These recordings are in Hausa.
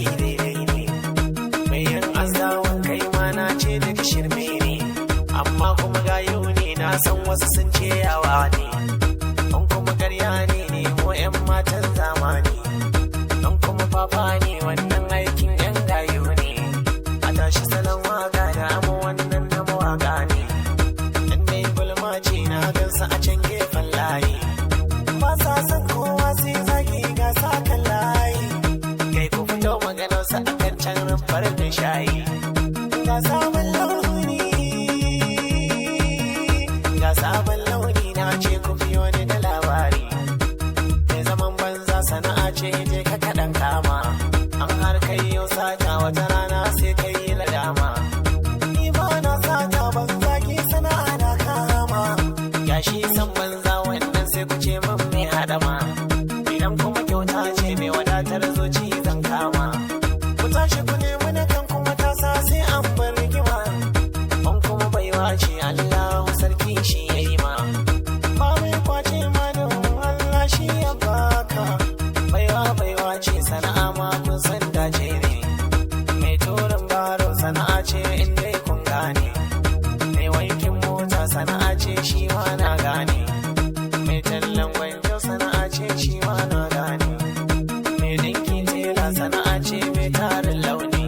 zagi daidai ne, mai yin azawan kai ma na ce daga shirme ne, amma kuma gayu ne na san wasu sun ce yawa ne, an kuma karya ne nemo 'yan matan zamani, an kuma fafa ne wannan aikin 'yan gayu ne, a tashi salon waka da amma wannan na mawaka ne, in dai gulma ce na gansa a can gefen layi, ba sa san kowa sai zagi ga sa kan layi, kai ku fito maganarsa a kan can rumfar da shayi, ga sabon launi, ga sabon launi na ce ku biyo ni da labari, mai zaman banza sana'a ce je ka kaɗan kama, an har kai yau sata wata rana sai kai yi ladama, ni ba na sata ban zagi sana'a na kama, gashi san banza wannan sai ku ce min mai haɗama, idan kuma kyauta ce mai wadatar zuci zan kama, ku tashi ku nemi na kan kuma tasa sai an bar rigima, an kuma baiwa ce Allahu sarki shi ya yi ma, ba mai kwace ma da Allah shi ya baka, baiwa ce sana'a ma kun san dace ne, mai turin baro sana'a ce in dai kun gane, mai wankin mota sana'a ce shi ma na gane, mai tallan gwanjo sana'a ce shi ma na gane, mai dinki tela sana'a ce mai tarin launi,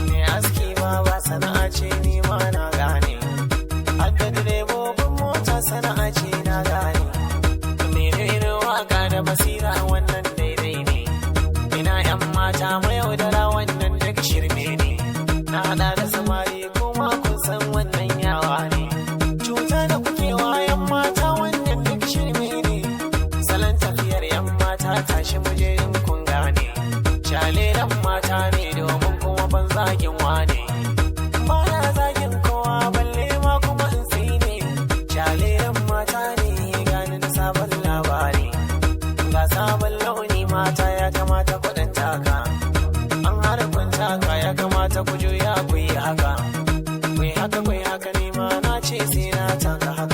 mai aski ma ba sana'a ce ni ma na gane, hadda direbobin mota sana'a ce na gane, mai rera waka da basira wannan daidai ne, ina 'yan mata mai yaudara wannan daga shirme ne, na hada da samari kuma kun san wannan yawa ne, cuta da kuke wa 'yan mata wannan daga shirme ne, salon tafiyar 'yan mata tashi muje in kun gane, shaleran mata ne domin kuma ban zagin wane, ba na zagin kowa balle ma kuma in tsine, shaleran mata ne gani da sabon labari, ga sabon launi mata ya kamata kuɗin taka, an harkun taka ya kamata ku juya ku yi haka, ku yi haka ne ma na ce sai na taka haka.